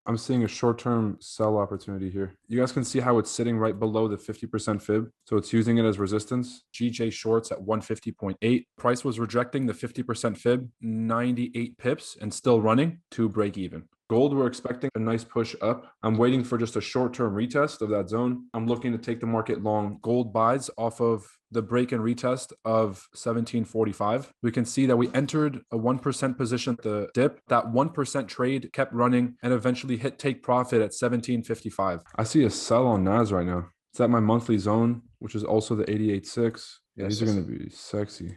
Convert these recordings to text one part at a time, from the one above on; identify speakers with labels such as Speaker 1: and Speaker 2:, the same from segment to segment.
Speaker 1: I'm seeing a short-term sell opportunity here. You guys can see how it's sitting right below the 50% fib. So it's using it as resistance. GJ shorts at 150.8. Price was rejecting the 50% fib, 98 pips, and still running to break even. Gold, we're expecting a nice push up. I'm waiting for just a short-term retest of that zone. I'm looking to take the market long. Gold buys off of the break and retest of 1745. We can see that we entered a 1% position at the dip. That 1% trade kept running and eventually hit take profit at 1755. I see a sell on NAS right now. It's at my monthly zone, which is also the 88.6. Yeah, these are going to be sexy.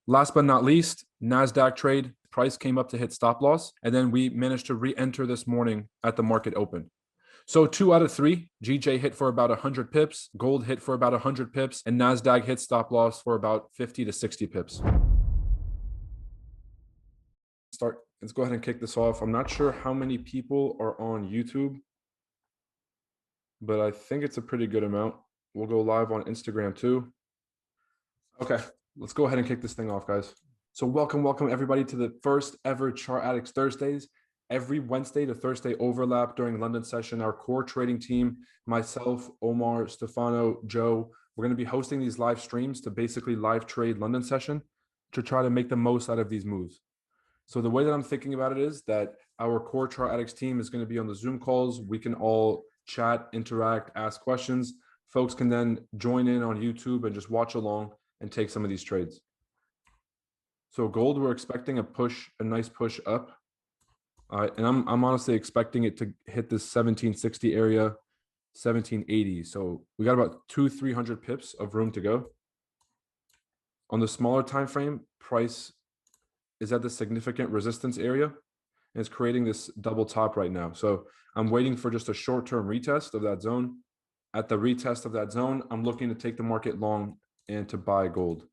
Speaker 1: Last but not least, NASDAQ trade. Price came up to hit stop loss, and then we managed to re-enter this morning at the market open. So 2 out of 3, GJ hit for about 100 pips, gold hit for about 100 pips, and NASDAQ hit stop loss for about 50 to 60 pips. Let's go ahead and kick this off. I'm not sure how many people are on YouTube, but I think it's a pretty good amount. We'll go live on Instagram too. Okay, let's go ahead and kick this thing off, guys. So welcome everybody to the first ever Chart Addicts Thursdays. Every Wednesday to Thursday overlap during London session. Our core trading team, myself, Omar, Stefano, Joe, we're going to be hosting these live streams to basically live trade London session to try to make the most out of these moves. So the way that I'm thinking about it is that our core Chart Addicts team is going to be on the Zoom calls. We can all chat, interact, ask questions. Folks can then join in on YouTube and just watch along and take some of these trades. So gold, we're expecting a nice push up. And I'm honestly expecting it to hit this 1760 area, 1780. So we got about 200-300 pips of room to go. On the smaller time frame, price is at the significant resistance area and it's creating this double top right now. So I'm waiting for just a short-term retest of that zone. At the retest of that zone, I'm looking to take the market long and to buy gold.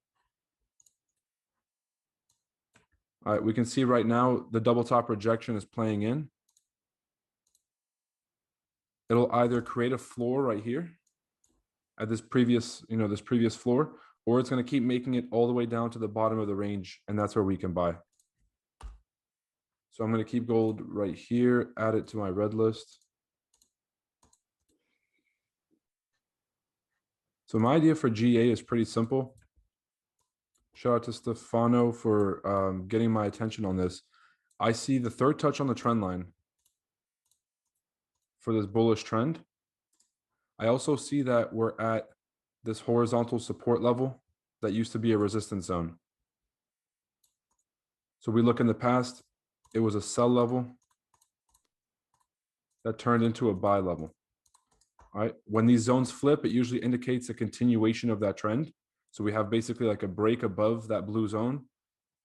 Speaker 1: All right, we can see right now the double top rejection is playing in. It'll either create a floor right here at this previous floor, or it's going to keep making it all the way down to the bottom of the range, and that's where we can buy. So I'm going to keep gold right here, add it to my red list. So my idea for GA is pretty simple. Shout out to Stefano for getting my attention on this. I see the third touch on the trend line for this bullish trend. I also see that we're at this horizontal support level that used to be a resistance zone. So we look in the past, it was a sell level that turned into a buy level. All right. When these zones flip, it usually indicates a continuation of that trend. So we have basically like a break above that blue zone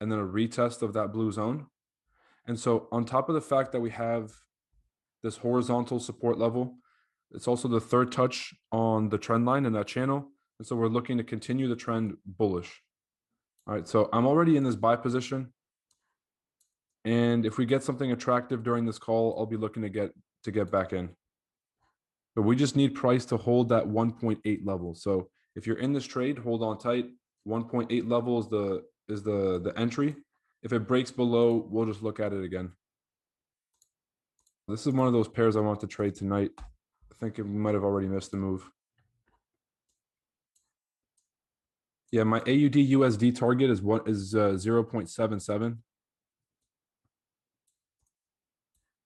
Speaker 1: and then a retest of that blue zone. And so on top of the fact that we have this horizontal support level, it's also the third touch on the trend line in that channel. And so we're looking to continue the trend bullish. All right, so I'm already in this buy position. And if we get something attractive during this call, I'll be looking to get back in. But we just need price to hold that 1.8 level. So if you're in this trade, hold on tight. 1.8 level is the entry. If it breaks below, we'll just look at it again. This is one of those pairs I want to trade tonight. I think we might have already missed the move. Yeah, my AUD USD target is 0.77.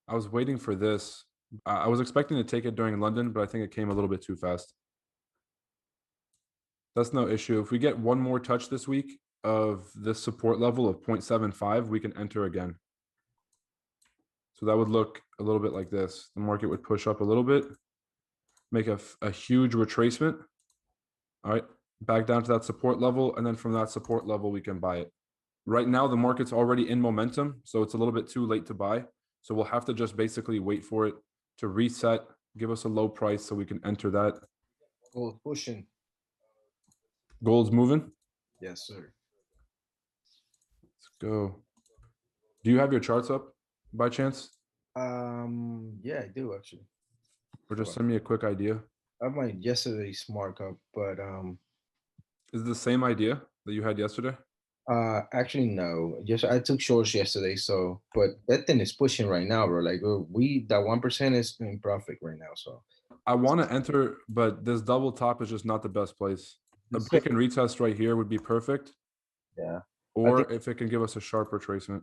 Speaker 1: I was waiting for this. I was expecting to take it during London, but I think it came a little bit too fast. That's no issue. If we get one more touch this week of this support level of 0.75, we can enter again. So that would look a little bit like this. The market would push up a little bit, make a huge retracement. All right, back down to that support level. And then from that support level, we can buy it. Right now, the market's already in momentum, so it's a little bit too late to buy. So we'll have to just basically wait for it to reset, give us a low price so we can enter that.
Speaker 2: Gold pushing.
Speaker 1: Gold's moving?
Speaker 2: Yes, sir.
Speaker 1: Let's go. Do you have your charts up by chance?
Speaker 2: Yeah, I do actually.
Speaker 1: Or just send me a quick idea.
Speaker 2: I have my yesterday's markup, but
Speaker 1: Is it the same idea that you had yesterday?
Speaker 2: Actually, no. Just I took shorts yesterday, so but that thing is pushing right now, bro. Like we that 1% is in profit right now. So
Speaker 1: I want to enter, but this double top is just not the best place. A
Speaker 2: this,
Speaker 1: break and retest right here would be perfect,
Speaker 2: yeah, I think
Speaker 1: or if it can give us a sharp retracement.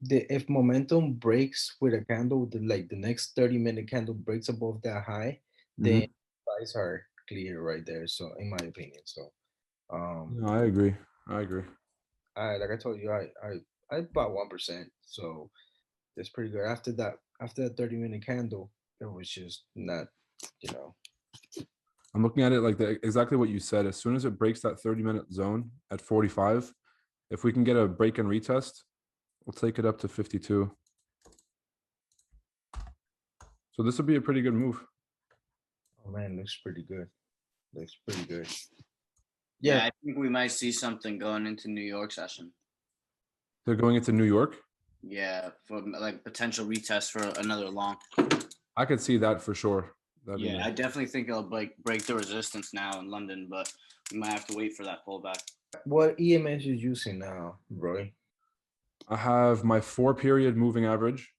Speaker 2: the if momentum breaks with a candle, like the next 30-minute candle breaks above that high, then
Speaker 1: Hmm.
Speaker 2: prices are clear right there. So in my opinion, so
Speaker 1: No, I agree. I agree.
Speaker 2: I like I told you, I bought 1%, so that's pretty good. After that 30-minute candle, it was just not, you know.
Speaker 1: I'm looking at it like exactly what you said. As soon as it breaks that 30-minute zone at 45, if we can get a break and retest, we'll take it up to 52. So this would be a pretty good move.
Speaker 2: Oh man, looks pretty good. Looks pretty good. Yeah,
Speaker 3: Yeah, I think we might see something going into New York session.
Speaker 1: They're going into New York.
Speaker 3: Yeah, for like potential retest for another long.
Speaker 1: I could see that for sure. That'd be
Speaker 3: Yeah,
Speaker 1: nice.
Speaker 3: I definitely think it'll break the resistance now in London, but we might have to wait for that pullback.
Speaker 2: what EMS is using now, Roy?
Speaker 1: I have my 4-period moving average,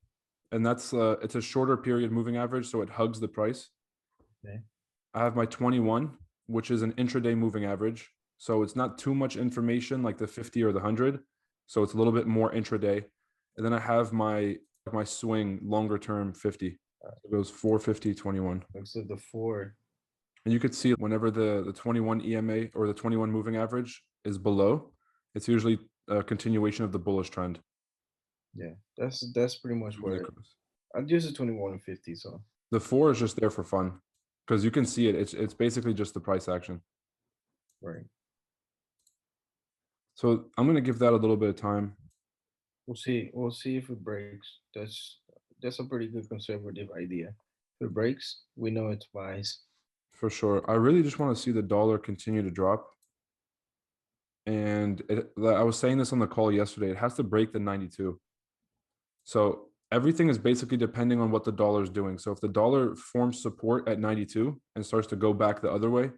Speaker 1: and that's it's a shorter period moving average, so it hugs the price.
Speaker 2: Okay.
Speaker 1: I have my 21, which is an intraday moving average. So it's not too much information like the 50 or the 100. So it's a little bit more intraday. And then I have my swing longer term 50. So it goes 450, 21.
Speaker 2: Looks at the four.
Speaker 1: And you could see whenever the 21 EMA or the 21 moving average is below, it's usually a continuation of the bullish trend.
Speaker 2: Yeah, that's pretty much
Speaker 1: Moving
Speaker 2: where
Speaker 1: across.
Speaker 2: I'd use the 21 and 50. So
Speaker 1: The 4 is just there for fun because you can see it. It's basically just the price action.
Speaker 2: right,
Speaker 1: So I'm going to give that a little bit of time.
Speaker 2: we'll see. We'll see if it breaks. That's a pretty good conservative idea. If it breaks, we know it's wise.
Speaker 1: For sure. I really just want to see the dollar continue to drop. And I was saying this on the call yesterday. It has to break the 92. So everything is basically depending on what the dollar is doing. So if the dollar forms support at 92 and starts to go back the other way,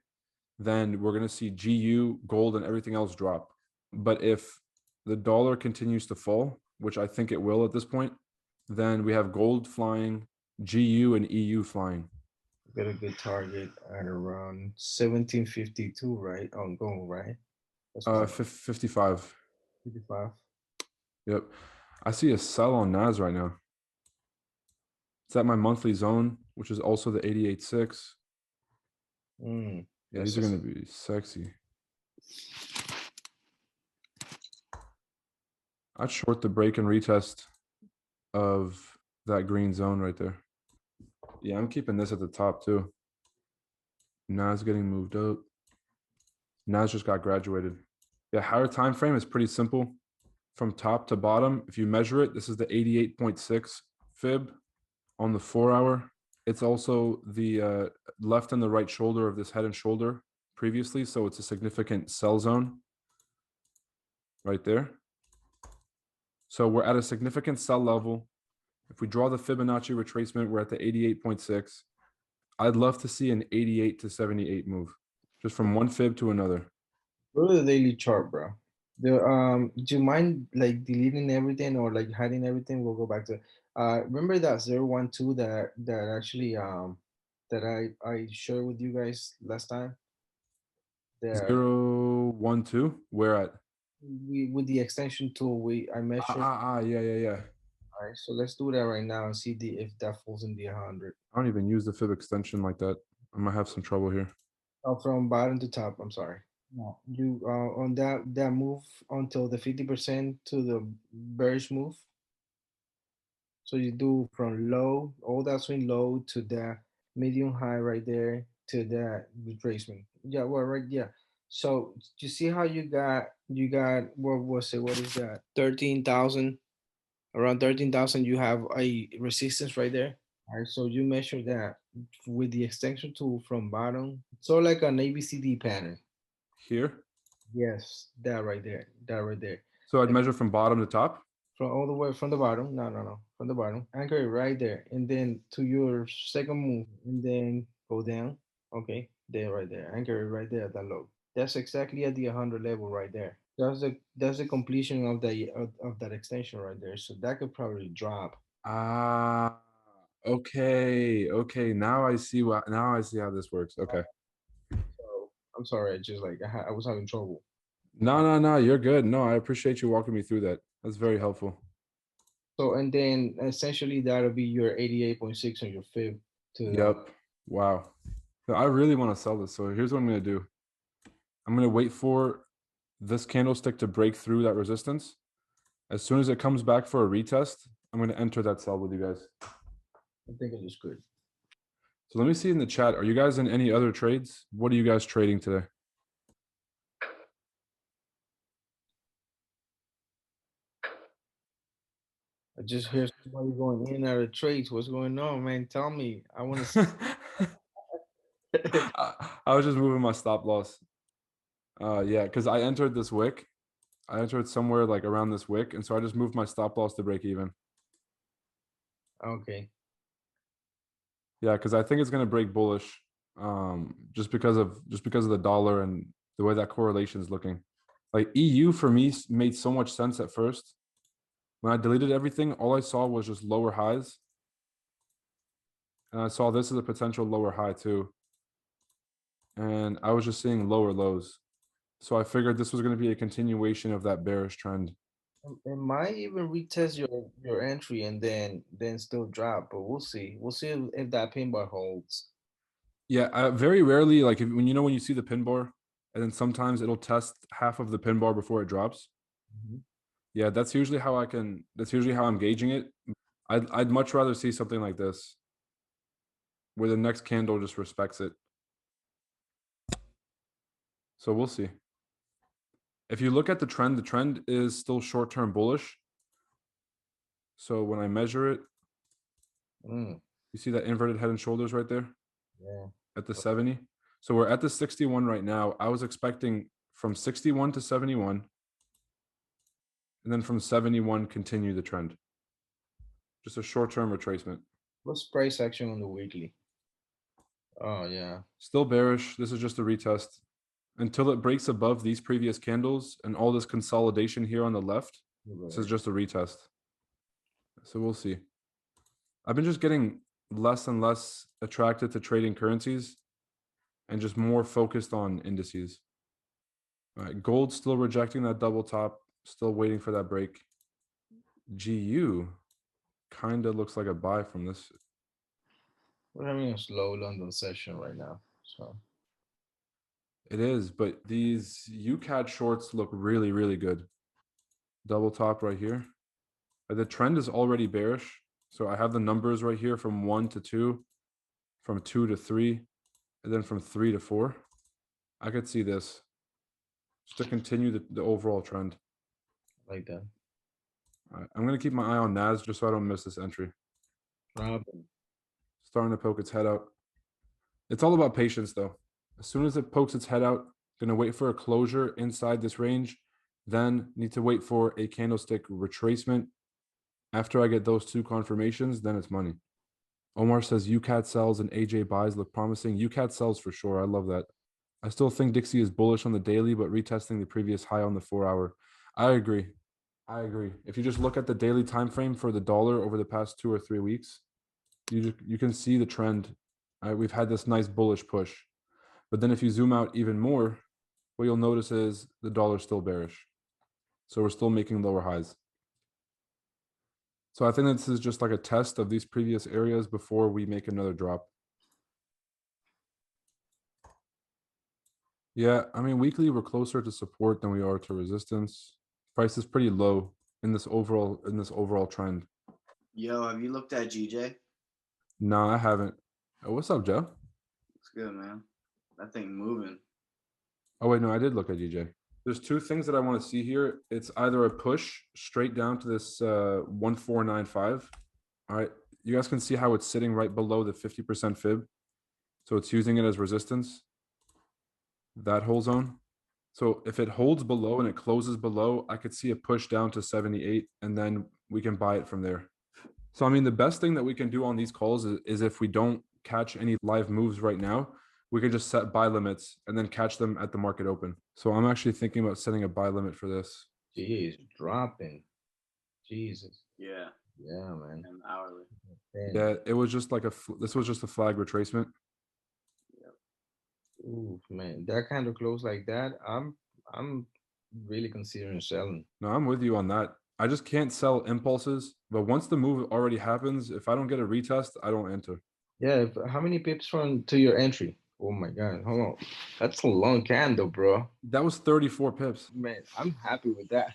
Speaker 1: then we're going to see GU, gold, and everything else drop. But if the dollar continues to fall, which I think it will at this point, then we have gold flying, GU, and EU flying.
Speaker 2: Got a good target at around 1752, right? On gold, right? That's fine.
Speaker 1: 55.
Speaker 2: 55.
Speaker 1: Yep. I see a sell on NAS right now. It's at my monthly zone, which is also the 88.6. Yeah,
Speaker 2: That's
Speaker 1: these are
Speaker 2: just
Speaker 1: going to be sexy. I'd short the break and retest of that green zone right there. Yeah, I'm keeping this at the top too. NAS getting moved up. NAS just got graduated. Yeah, higher time frame is pretty simple. From top to bottom, if you measure it, this is the 88.6 fib on the 4-hour. It's also the left and the right shoulder of this head and shoulder previously, so it's a significant sell zone right there. So we're at a significant sell level. If we draw the Fibonacci retracement, we're at the 88.6. I'd love to see an 88 to 78 move, just from one fib to another.
Speaker 2: go to the daily chart, bro. Do you mind like deleting everything or like hiding everything? We'll go back to remember that 012 that actually that I shared with you guys last time? There
Speaker 1: 012, where at?
Speaker 2: we with the extension tool I measured.
Speaker 1: Yeah.
Speaker 2: All right, so let's do that right now and see the if that falls in the 100.
Speaker 1: I don't even use the fib extension like that. I might have some trouble here.
Speaker 2: Oh, from bottom to top. I'm sorry. No, you on that move until the 50% to the bearish move. So you do from low, all that swing low to the medium high right there to the retracement. Yeah, well, right, yeah. So you see how you got what was it? What is that? 13,000, around 13,000. You have a resistance right there. All right, so you measure that with the extension tool from bottom. So like an ABCD pattern.
Speaker 1: Here?
Speaker 2: Yes, that right there. That right there.
Speaker 1: So I'd measure from bottom to top?
Speaker 2: From all the way from the bottom. No, no, no. From the bottom. Anchor it right there. And then to your second move. And then go down. Okay. There right there. Anchor it right there at that low. That's exactly at the 100 level right there. That's the completion of of that extension right there. So that could probably drop.
Speaker 1: Ah, okay, okay. Now I see how this works. Okay.
Speaker 2: So I'm sorry, I just like I was having trouble.
Speaker 1: No, no, no, you're good. No, I appreciate you walking me through that. That's very helpful.
Speaker 2: So and then essentially that'll be your 88.6 on your fib to the
Speaker 1: Yep. Wow. So I really want to sell this. So here's what I'm gonna do. I'm gonna wait for this candlestick to break through that resistance. As soon as it comes back for a retest, I'm gonna enter that sell with you guys.
Speaker 2: I think it is good.
Speaker 1: So let me see in the chat. Are you guys in any other trades? What are you guys trading today?
Speaker 2: I just hear somebody going in and out of trades. What's going on, man? Tell me. I want to see.
Speaker 1: I was just moving my stop loss. Yeah, because I entered this wick. I entered somewhere like around this wick, and so I just moved my stop loss to break even.
Speaker 2: Okay.
Speaker 1: Yeah, because I think it's gonna break bullish, just because of the dollar and the way that correlation is looking. Like EU for me made so much sense at first. When I deleted everything, all I saw was just lower highs, and I saw this as a potential lower high too. And I was just seeing lower lows. So I figured this was going to be a continuation of that bearish trend.
Speaker 2: It might even retest your entry and then still drop, but we'll see. We'll see if that pin bar holds.
Speaker 1: Yeah, very rarely, like when you see the pin bar, and then sometimes it'll test half of the pin bar before it drops.
Speaker 2: Mhm.
Speaker 1: Yeah, that's usually how that's usually how I'm gauging it. I'd much rather see something like this, where the next candle just respects it. So we'll see. If you look at the trend is still short-term bullish. So when I measure it,
Speaker 2: Mm,
Speaker 1: you see that inverted head and shoulders right there
Speaker 2: yeah.
Speaker 1: at the 70. So we're at the 61 right now. I was expecting from 61 to 71, and then from 71 continue the trend. Just a short-term retracement.
Speaker 2: What's price action on the weekly? Oh yeah.
Speaker 1: Still bearish. This is just a retest. Until it breaks above these previous candles and all this consolidation here on the left, this is just a retest. So we'll see. I've been just getting less and less attracted to trading currencies and just more focused on indices. All right, gold still rejecting that double top, still waiting for that break. GU kind of looks like a buy from this.
Speaker 2: We're having a slow London session right now. So
Speaker 1: It is, but these UCAD shorts look really, really good. Double top right here. The trend is already bearish. So I have the numbers right here from 1 to 2, from 2 to 3, and then from 3 to 4. I could see this just to continue the overall trend.
Speaker 2: like that.
Speaker 1: All right, I'm going to keep my eye on NAS just so I don't miss this entry.
Speaker 2: Robin.
Speaker 1: Starting to poke its head out. It's all about patience, though. As soon as it pokes its head out, going to wait for a closure inside this range, then need to wait for a candlestick retracement. After I get those two confirmations, then it's money. Omar says UCAT sells and AJ buys look promising. UCAT sells for sure. I love that. I still think Dixie is bullish on the daily, but retesting the previous high on the 4-hour. I agree. I agree. If you just look at the daily time frame for the dollar over the past 2 or 3 weeks, you can see the trend. We've had this nice bullish push. But then if you zoom out even more, what you'll notice is the dollar's still bearish. So we're still making lower highs. So I think this is just like a test of these previous areas before we make another drop. Yeah, I mean, weekly we're closer to support than we are to resistance. Price is pretty low in this overall trend.
Speaker 3: Yo, have you looked at GJ?
Speaker 1: No, I haven't. Oh, what's up, Joe?
Speaker 3: It's good, man. That thing moving.
Speaker 1: Oh wait, no, I did look at GJ. There's two things that I want to see here. It's either a push straight down to this 1495. All right, you guys can see how it's sitting right below the 50% fib. So it's using it as resistance. That whole zone. So if it holds below and it closes below, I could see a push down to 78, and then we can buy it from there. So I mean, the best thing that we can do on these calls is if we don't catch any live moves right now, we could just set buy limits and then catch them at the market open. So I'm actually thinking about setting a buy limit for this.
Speaker 2: Jeez, dropping. Jesus.
Speaker 3: Yeah,
Speaker 2: Yeah, man.
Speaker 3: and hourly.
Speaker 2: Damn.
Speaker 1: Yeah, it was just like this was just a flag retracement.
Speaker 2: Ooh, man, that kind of close like that, I'm really considering selling.
Speaker 1: No, I'm with you on that. I just can't sell impulses, but once the move already happens, if I don't get a retest, I don't enter.
Speaker 2: Yeah, how many pips from to your entry? Oh my God, hold on. That's a long candle, bro.
Speaker 1: That was 34 pips.
Speaker 2: Man, I'm happy with that.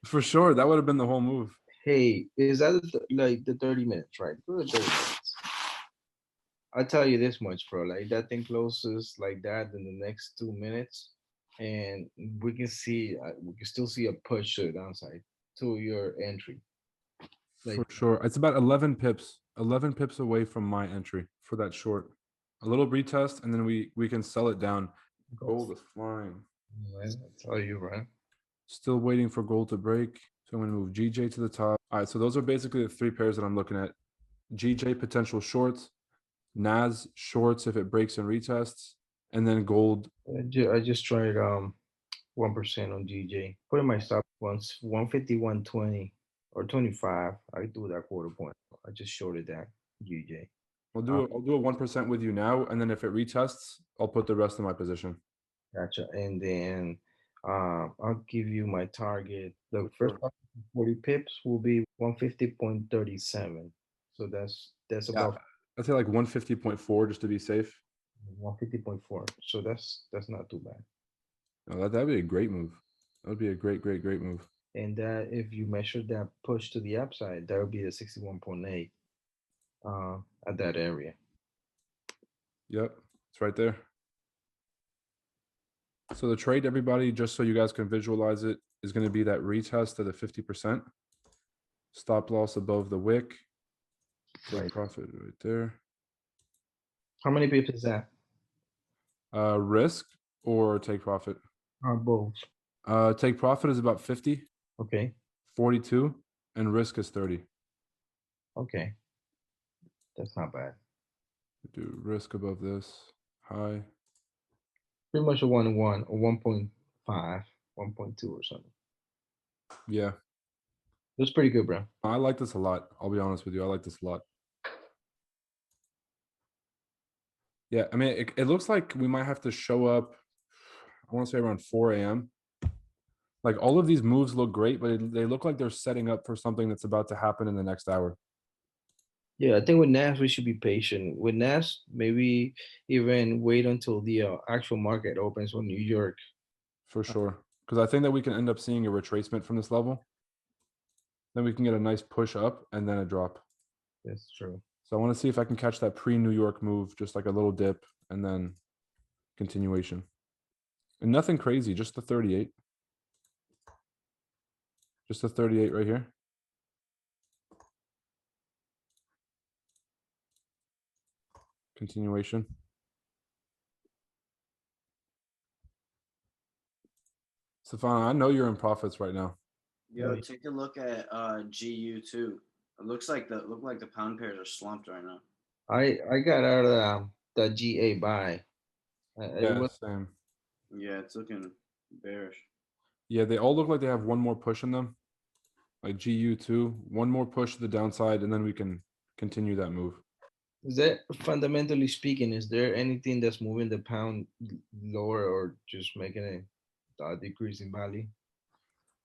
Speaker 1: For sure. That would have been the whole move.
Speaker 2: Hey, is that like the 30 minutes, right? Go to 30 minutes. I'll tell you this much, bro. Like that thing closes like that in the next 2 minutes, and we can still see a push to the downside to your entry.
Speaker 1: For
Speaker 2: Like,
Speaker 1: sure. It's about 11 pips. 11 pips away from my entry for that short. A little retest, and then we can sell it down. Gold is flying.
Speaker 2: man, I tell you, right?
Speaker 1: Still waiting for gold to break. So I'm going to move GJ to the top. All right, so those are basically the three pairs that I'm looking at. GJ potential shorts, NAS shorts if it breaks and retests, and then gold.
Speaker 2: I just tried 1% on GJ. Putting my stop once 150, 120 or 25. I do that quarter point. I just shorted that GJ.
Speaker 1: I'll do a 1% with you now, and then if it retests, I'll put the rest of my position.
Speaker 2: Gotcha. And then I'll give you my target. The
Speaker 1: For
Speaker 2: first
Speaker 1: sure.
Speaker 2: 40 pips will be 150.37. So that's
Speaker 1: Yeah,
Speaker 2: about
Speaker 1: I'd say like 150.4 just to be safe.
Speaker 2: 150.4. So that's not too bad.
Speaker 1: No, that'd be a great move. That would be a great move.
Speaker 2: And that if you measure that push to the upside, that would be the 61.8 at that area.
Speaker 1: Yep, it's right there. So the trade, everybody, just so you guys can visualize it, is going to be that retest of the 50%. Stop loss above the wick. Take
Speaker 2: Right.
Speaker 1: profit right there.
Speaker 2: How many pips is that?
Speaker 1: Risk or take profit?
Speaker 2: Both.
Speaker 1: Take profit is about 50,
Speaker 2: Okay.
Speaker 1: 42, and risk is 30.
Speaker 2: Okay. That's not bad.
Speaker 1: Do risk above this. High.
Speaker 2: Pretty much a 1-1 or 1.5, 1.2 or something.
Speaker 1: Yeah.
Speaker 2: That's pretty good, bro.
Speaker 1: I like this a lot. I'll be honest with you. I like this a lot. Yeah, I mean, it looks like we might have to show up, I want to say around 4 a.m. Like all of these moves look great, but they look like they're setting up for something that's about to happen in the next hour.
Speaker 2: Yeah, I think with NAS we should be patient. With NAS, maybe even wait until the actual market opens on New York.
Speaker 1: For sure. Because I think that we can end up seeing a retracement from this level. Then we can get a nice push up and then a drop.
Speaker 2: That's true.
Speaker 1: So I want to see if I can catch that pre-New York move, just like a little dip and then continuation. And nothing crazy, just the 38. Just the 38 right here. Continuation. Stefano, I know you're in profits right now.
Speaker 3: Yo, take a look at GU too. It looks like the pound pairs are slumped right now.
Speaker 2: I got out of the GA buy. It
Speaker 1: Yeah,
Speaker 2: was
Speaker 1: same.
Speaker 3: Yeah, it's looking bearish.
Speaker 1: Yeah, they all look like they have one more push in them. Like GU2, one more push to the downside, and then we can continue that move.
Speaker 2: Is that fundamentally speaking, is there anything that's moving the pound lower or just making it decrease in value?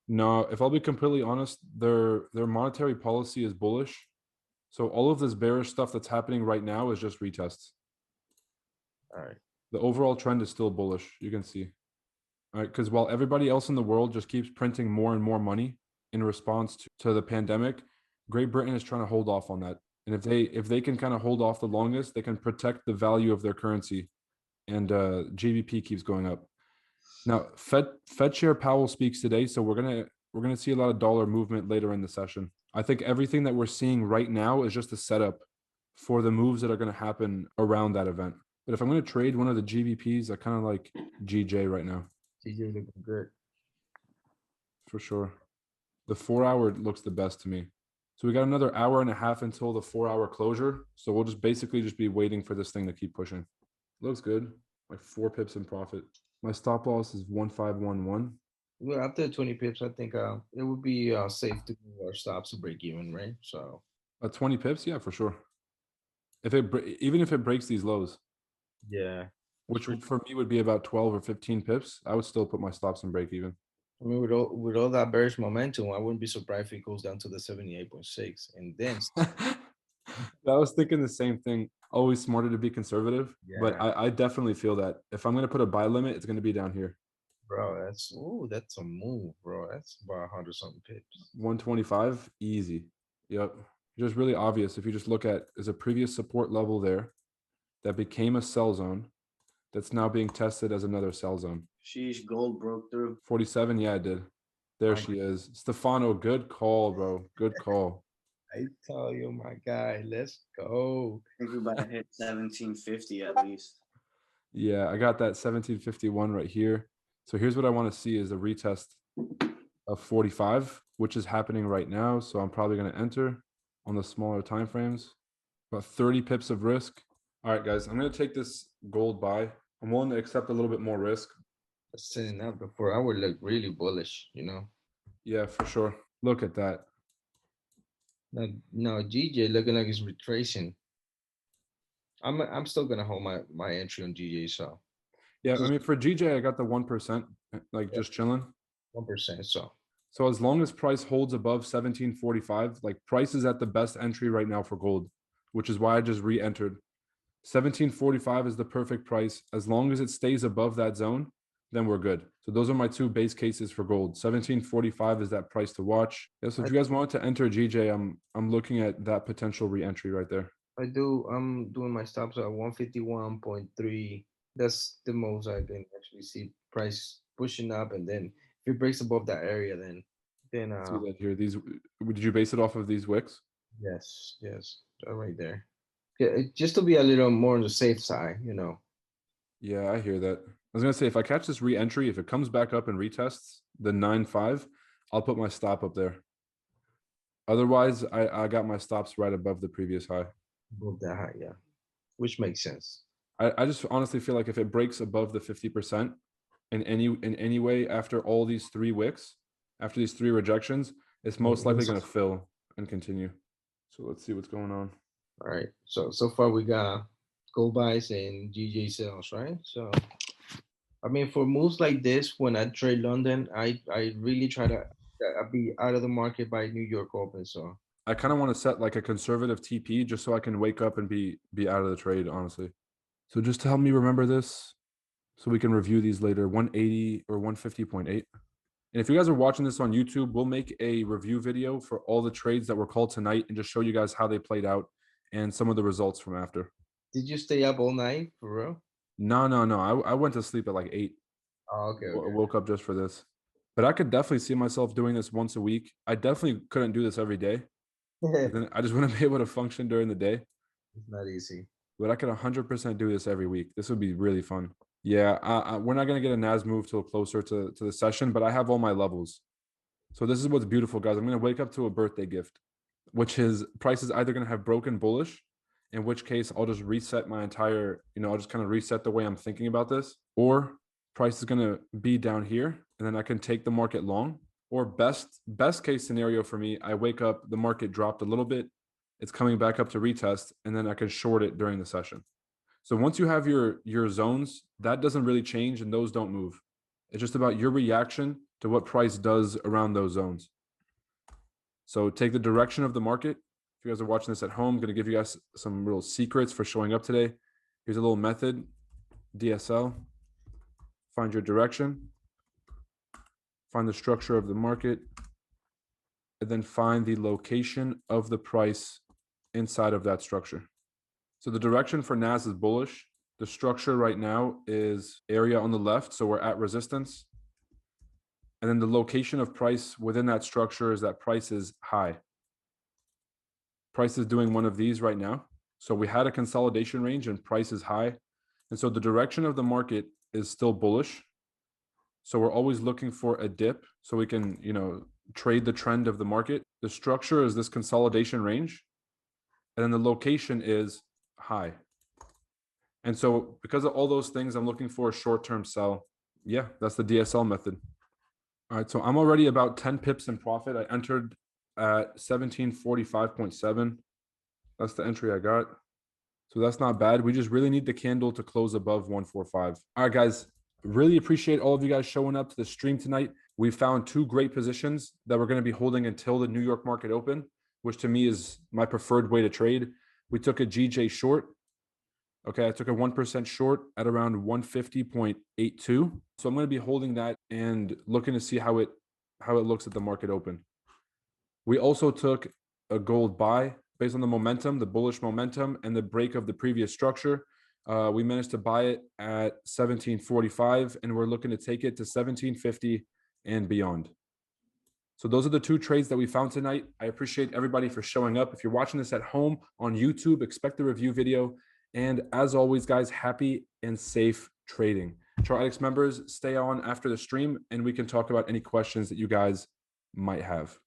Speaker 1: No, if I'll be completely honest, their monetary policy is bullish. So all of this bearish stuff that's happening right now is just retests.
Speaker 2: All right.
Speaker 1: The overall trend is still bullish, you can see. All right, because while everybody else in the world just keeps printing more and more money in response to the pandemic, Great Britain is trying to hold off on that. And if they can kind of hold off the longest, they can protect the value of their currency, and GBP keeps going up. Now, Fed Chair Powell speaks today, so we're gonna see a lot of dollar movement later in the session. I think everything that we're seeing right now is just a setup for the moves that are going to happen around that event. But if I'm going to trade one of the GBPs, I kind of like GJ right now.
Speaker 2: GJ looking good.
Speaker 1: For sure. The 4 hour looks the best to me. So we got another hour and a half until the 4 hour closure. So we'll just basically just be waiting for this thing to keep pushing. Looks good. Like 4 pips in profit. My stop loss is 1511.
Speaker 2: Well, after 20 pips, I think it would be safe to do our stops to break even, right? So
Speaker 1: 20 pips, yeah, for sure. Even if it breaks these lows,
Speaker 2: yeah,
Speaker 1: which
Speaker 2: sure.
Speaker 1: for me would be about 12 or 15 pips, I would still put my stops and break even.
Speaker 2: I mean, with all that bearish momentum, I wouldn't be surprised if it goes down to the 78.6, and then
Speaker 1: I was thinking the same thing. Always smarter to be conservative, but
Speaker 2: yeah,
Speaker 1: I definitely feel that if I'm gonna put a buy limit, it's gonna be down here.
Speaker 2: bro, that's a move, bro. That's about 100 something pips.
Speaker 1: 125, easy. Yep. Just really obvious if you just look at there's a previous support level there that became a sell zone that's now being tested as another sell zone.
Speaker 3: Sheesh, gold broke through.
Speaker 1: 47, yeah, it did. There
Speaker 2: My,
Speaker 1: she is. Stefano, good call, bro. Good call.
Speaker 2: I tell you, my guy, let's go.
Speaker 3: I think we about to hit 1750 at least.
Speaker 1: Yeah, I got that 1751 right here. So here's what I want to see is a retest of 45, which is happening right now. So I'm probably going to enter on the smaller time frames. About 30 pips of risk. All right, guys, I'm going to take this gold buy. I'm willing to accept a little bit more risk.
Speaker 2: Setting up before I would look really bullish, you know.
Speaker 1: Yeah, for sure. Look at that.
Speaker 2: No, GJ looking like he's retracing. I'm still gonna hold my entry on GJ. So
Speaker 1: Yeah, I
Speaker 2: just
Speaker 1: mean, for GJ, I got the 1%, like just chilling.
Speaker 2: 1%. So
Speaker 1: So as long as price holds above 1745, like price is at the best entry right now for gold, which is why I just re-entered. 1745 is the perfect price. As long as it stays above that zone, then we're good. So those are my two base cases for gold. 1745 is that price to watch. Yeah, so if
Speaker 2: I
Speaker 1: you guys want to enter GJ, I'm looking at that potential re-entry right there.
Speaker 2: I'm doing my stops at 151.3. That's the most I can actually see price pushing up, and then if it breaks above that area, then
Speaker 1: See that here. These did you base it off of these wicks?
Speaker 2: yes, right there. Yeah, just to be a little more on the safe side, you know.
Speaker 1: Yeah, I hear that. I was gonna say if I catch this re-entry, if it comes back up and retests the 9.5, I'll put my stop up there. Otherwise, I got my stops right above the previous high.
Speaker 2: Above that high, yeah, which makes sense.
Speaker 1: I just honestly feel like if it breaks above the 50% in any way after all these 3 wicks, after these 3 rejections, it's most likely
Speaker 2: Yes.
Speaker 1: going to fill and continue. So let's see what's going on.
Speaker 2: All right. So far we got gold buys and GJ sales, right? So I mean, for moves like this, when I trade London, I really try to be out of the market by New York Open. So
Speaker 1: I kind of want to set like a conservative TP just so I can wake up and be out of the trade, honestly. So just to help me remember this, so we can review these later, 180 or 150.8. And if you guys are watching this on YouTube, we'll make a review video for all the trades that were called tonight and just show you guys how they played out and some of the results from after.
Speaker 2: did you stay up all night for real?
Speaker 1: No. I went to sleep at like 8.
Speaker 2: Oh, okay,
Speaker 1: Woke up just for this. But I could definitely see myself doing this once a week. I definitely couldn't do this every day.
Speaker 2: okay.
Speaker 1: Then I just wouldn't be able to function during the day.
Speaker 2: It's not easy.
Speaker 1: But I could 100% do this every week. This would be really fun. Yeah, we're not going to get a NAS move till closer to the session, but I have all my levels. So this is what's beautiful, guys. I'm going to wake up to a birthday gift, which is price is either going to have broken bullish, in which case I'll just reset my entire, I'll just kind of reset the way I'm thinking about this, or price is going to be down here and then I can take the market long, or best case scenario for me, I wake up, the market dropped a little bit, it's coming back up to retest, and then I can short it during the session. So once you have your zones, that doesn't really change and those don't move. It's just about your reaction to what price does around those zones. So take the direction of the market. If you guys are watching this at home, I'm going to give you guys some real secrets for showing up today. Here's a little method, DSL. Find your direction, find the structure of the market, and then find the location of the price inside of that structure. So the direction for NAS is bullish. The structure right now is area on the left. So we're at resistance. And then the location of price within that structure is that price is high. Price is doing one of these right now. So we had a consolidation range and price is high. And so the direction of the market is still bullish. So we're always looking for a dip so we can, trade the trend of the market. The structure is this consolidation range. And then the location is high. And so because of all those things, I'm looking for a short-term sell. Yeah, that's the DSL method. All right, so I'm already about 10 pips in profit. I entered at 1745.7. That's the entry I got. So that's not bad. We just really need the candle to close above 145. All right, guys, really appreciate all of you guys showing up to the stream tonight. We found two great positions that we're going to be holding until the New York market open, which to me is my preferred way to trade. We took a GJ short. Okay, I took a 1% short at around 150.82. So I'm going to be holding that and looking to see how it looks at the market open. We also took a gold buy based on the momentum, the bullish momentum, and the break of the previous structure. We managed to buy it at 1745, and we're looking to take it to 1750 and beyond. So those are the two trades that we found tonight. I appreciate everybody for showing up. If you're watching this at home on YouTube, expect the review video. And as always, guys, happy and safe trading. ChartAddicts members, stay on after the stream, and we can talk about any questions that you guys might have.